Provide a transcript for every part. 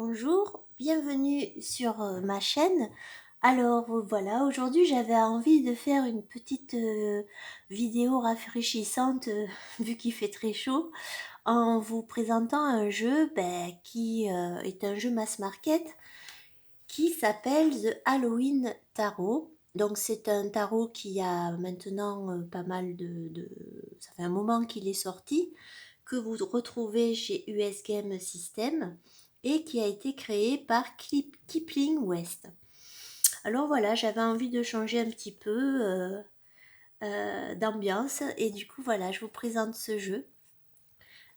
Bonjour, bienvenue sur ma chaîne. Alors voilà, aujourd'hui j'avais envie de faire une petite vidéo rafraîchissante vu qu'il fait très chaud en vous présentant un jeu qui est un jeu mass market qui s'appelle The Halloween Tarot. Donc c'est un tarot qui a maintenant pas mal Ça fait un moment qu'il est sorti, que vous retrouvez chez US Game System et qui a été créé par Kipling West. Alors voilà, j'avais envie de changer un petit peu d'ambiance et du coup voilà, je vous présente ce jeu.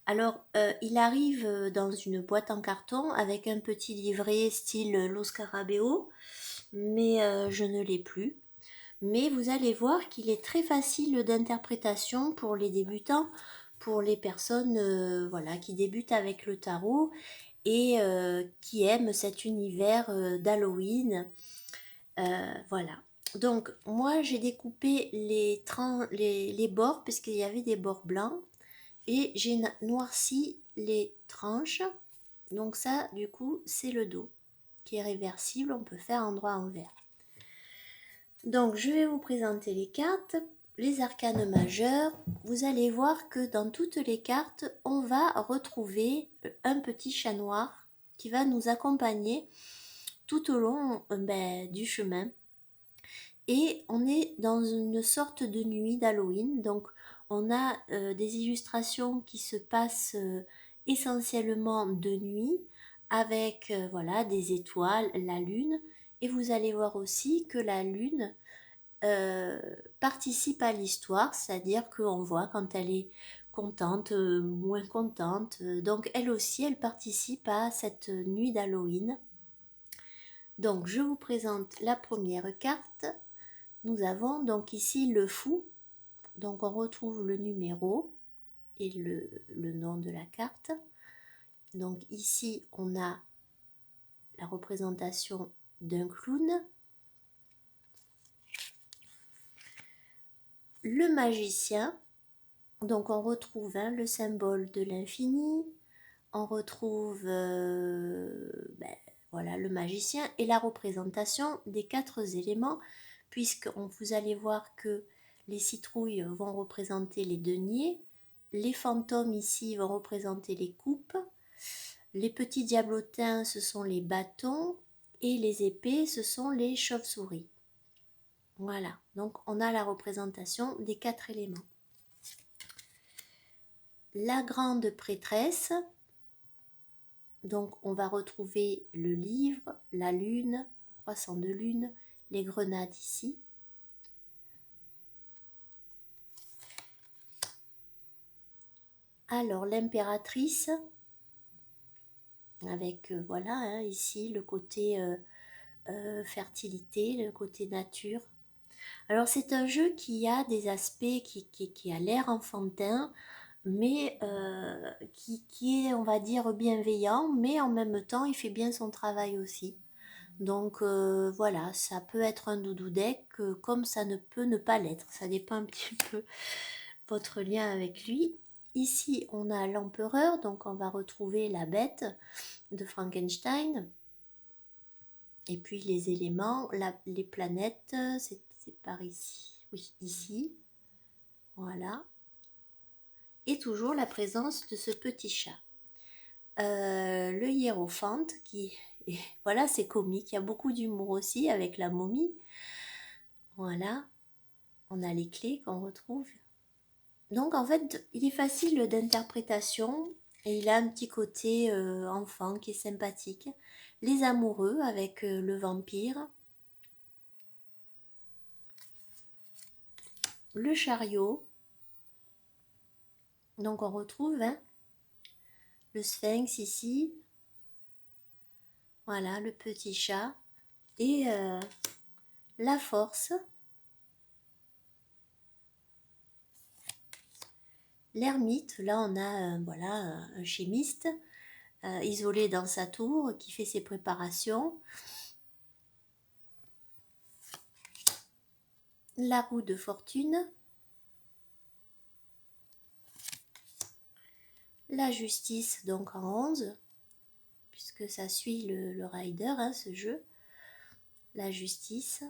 Alors, il arrive dans une boîte en carton avec un petit livret style Lo Scarabeo, mais je ne l'ai plus. Mais vous allez voir qu'il est très facile d'interprétation pour les débutants, pour les personnes voilà, qui débutent avec le tarot et qui aiment cet univers d'Halloween. Voilà. Donc, moi, j'ai découpé les bords, parce qu'il y avait des bords blancs, et j'ai noirci les tranches. Donc ça, du coup, c'est le dos qui est réversible. On peut faire endroit-envers. Donc, je vais vous présenter les cartes, les arcanes majeurs. Vous allez voir que dans toutes les cartes, on va retrouver un petit chat noir qui va nous accompagner tout au long du chemin. Et on est dans une sorte de nuit d'Halloween. Donc, on a des illustrations qui se passent essentiellement de nuit avec voilà, des étoiles, la lune. Et vous allez voir aussi que la lune euh, participe à l'histoire, c'est-à-dire qu'on voit quand elle est contente, moins contente. Donc elle aussi, elle participe à cette nuit d'Halloween. Donc je vous présente la première carte. Nous avons donc ici le fou. Donc on retrouve le numéro et le nom de la carte. Donc ici on a la représentation d'un clown. Le magicien. Donc on retrouve le symbole de l'infini, on retrouve voilà, le magicien et la représentation des 4 éléments, puisque vous allez voir que les citrouilles vont représenter les deniers, les fantômes ici vont représenter les coupes, les petits diablotins ce sont les bâtons et les épées ce sont les chauves-souris. Voilà, donc on a la représentation des 4 éléments. La grande prêtresse, donc on va retrouver le livre, la lune, le croissant de lune, les grenades ici. Alors l'impératrice, avec voilà ici le côté fertilité, le côté nature. Alors c'est un jeu qui a des aspects qui a l'air enfantin, mais qui est, on va dire, bienveillant, mais en même temps, il fait bien son travail aussi. Donc voilà, ça peut être un doudou deck comme ça ne peut ne pas l'être. Ça dépend un petit peu votre lien avec lui. Ici, on a l'empereur, donc on va retrouver la bête de Frankenstein. Et puis les éléments, les planètes, c'est par ici. Oui, ici. Voilà. Et toujours la présence de ce petit chat. Le hiérophante qui voilà, c'est comique, il y a beaucoup d'humour aussi avec la momie. Voilà, on a les clés qu'on retrouve. Donc en fait, il est facile d'interprétation et il a un petit côté enfant qui est sympathique. Les amoureux avec le vampire. Le chariot. Donc on retrouve le sphinx ici. Voilà, le petit chat. Et la force. L'ermite, là on a voilà, un chimiste isolé dans sa tour qui fait ses préparations. La roue de fortune. La justice donc en 11, que ça suit le rider, hein, ce jeu. La justice.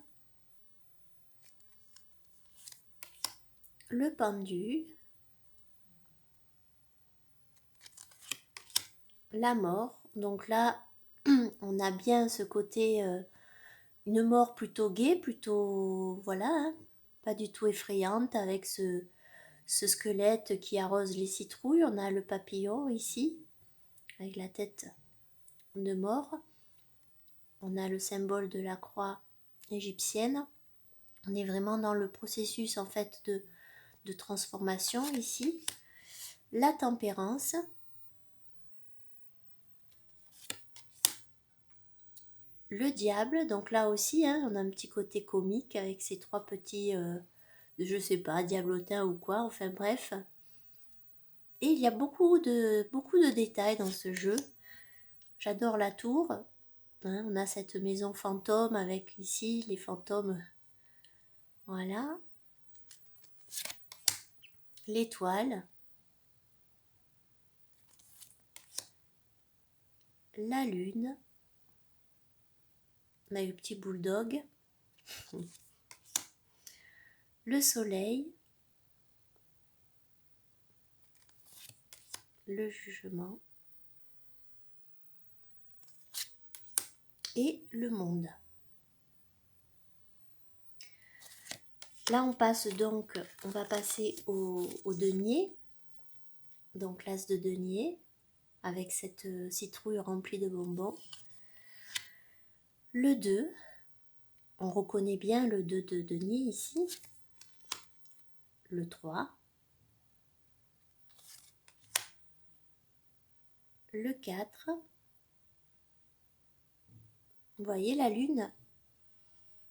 Le pendu. La mort. Donc là, on a bien ce côté, une mort plutôt gaie, plutôt, voilà, hein, pas du tout effrayante, avec ce squelette qui arrose les citrouilles. On a le papillon ici, avec la tête de mort. On a le symbole de la croix égyptienne. On est vraiment dans le processus en fait de transformation ici. La tempérance. Le diable, donc là aussi, hein, on a un petit côté comique avec ces trois petits, je sais pas, diablotins ou quoi, enfin bref. Et il y a beaucoup de détails dans ce jeu. J'adore la tour. Hein, on a cette maison fantôme avec ici les fantômes. Voilà. L'étoile. La lune. On a le petit bulldog. Le soleil. Le jugement. Et le monde. Là, on passe donc, on va passer au denier. Donc l'as de denier, avec cette citrouille remplie de bonbons. Le 2, on reconnaît bien le 2 de denier ici. Le 3. Le 4. Vous voyez la lune?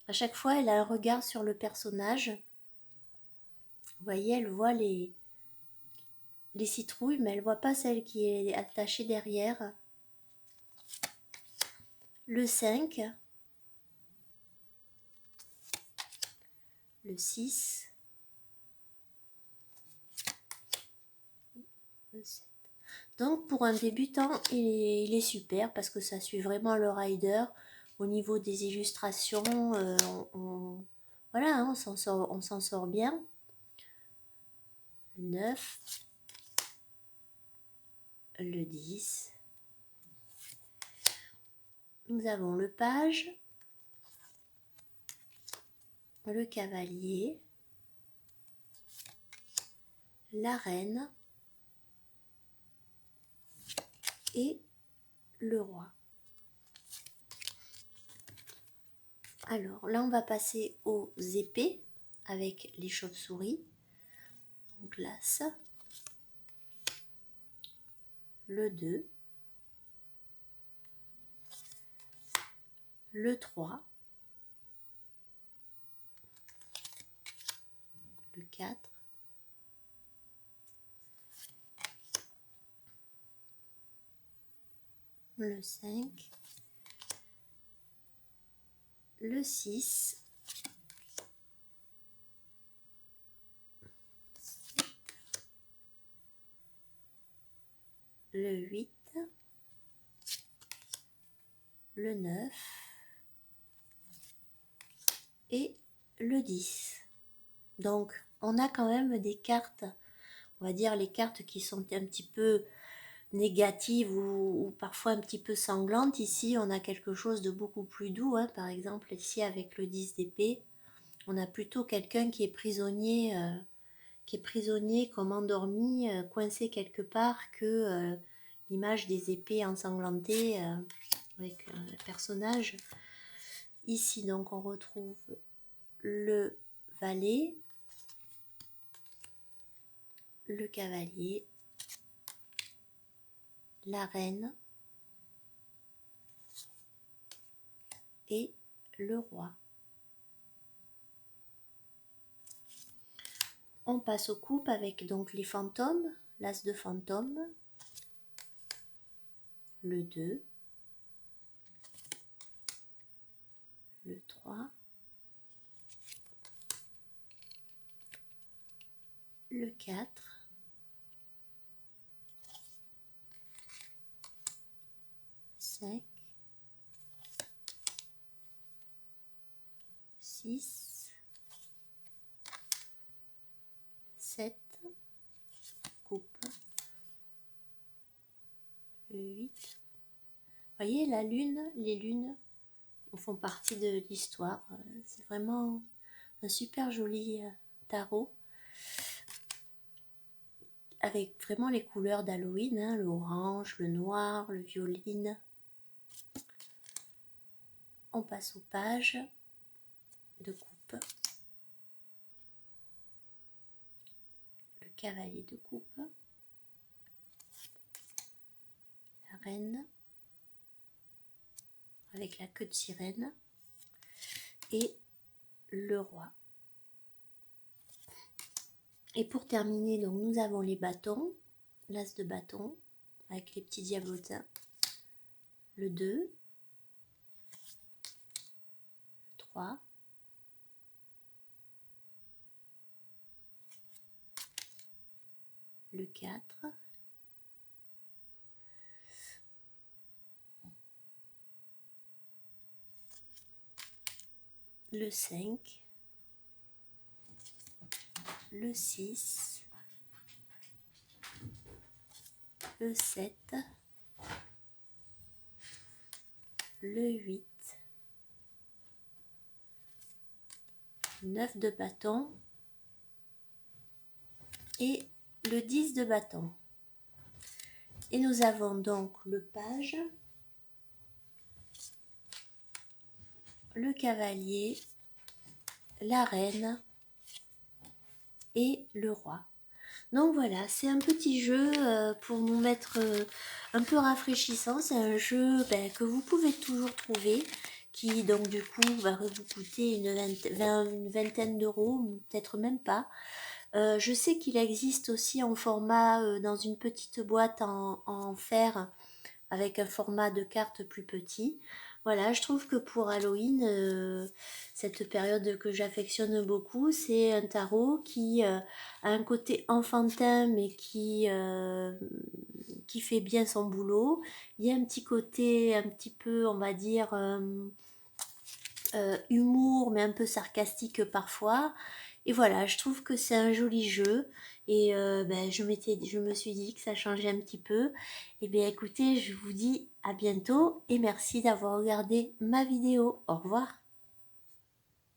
À chaque fois, elle a un regard sur le personnage. Vous voyez, elle voit les citrouilles, mais elle ne voit pas celle qui est attachée derrière. Le 5. Le 6. Le 7. Donc pour un débutant, il est super parce que ça suit vraiment le rider. Au niveau des illustrations, voilà, hein, on s'en sort bien. Le 9. Le 10. Nous avons le page. Le cavalier. La reine. Et le roi. Alors là, on va passer aux épées avec les chauves-souris. Donc l'as. Le 2. Le 3. Le 4. Le 5. Le 6. Le 8. Le 9. Et le 10. Donc on a quand même des cartes, on va dire les cartes qui sont un petit peu négatives ou parfois un petit peu sanglantes. Ici on a quelque chose de beaucoup plus doux, hein. Par exemple ici avec le 10 d'épée, on a plutôt quelqu'un qui est prisonnier, comme endormi, coincé quelque part, que l'image des épées ensanglantées avec le personnage. Ici donc on retrouve le valet, le cavalier, la reine et le roi. On passe aux coupes avec donc les fantômes, l'as de fantôme, le 2, le 3, le 4, 5, 6, 7, coupe, le 8. Vous voyez, la lune, les lunes font partie de l'histoire. C'est vraiment un super joli tarot avec vraiment les couleurs d'Halloween, hein, l'orange, le noir, le violine. On passe aux pages de coupe. Le cavalier de coupe. La reine avec la queue de sirène. Et le roi. Et pour terminer, donc nous avons les bâtons. L'as de bâton avec les petits diablotins. Le 2. Le 3. Le 4, le 5, le 6, le 7, le 8, 9 de bâton et le 10 de bâton. Et nous avons donc le page, le cavalier, la reine et le roi. Donc voilà, c'est un petit jeu pour nous mettre un peu rafraîchissant. C'est un jeu que vous pouvez toujours trouver, qui donc du coup va vous coûter une vingtaine d'euros, peut-être même pas. Je sais qu'il existe aussi en format dans une petite boîte en fer avec un format de carte plus petit. Voilà, je trouve que pour Halloween, cette période que j'affectionne beaucoup, c'est un tarot qui a un côté enfantin mais qui fait bien son boulot. Il y a un petit côté un petit peu, on va dire, humour mais un peu sarcastique parfois. Et voilà, je trouve que c'est un joli jeu et je me suis dit que ça changeait un petit peu. Et bien écoutez, je vous dis à bientôt et merci d'avoir regardé ma vidéo. Au revoir.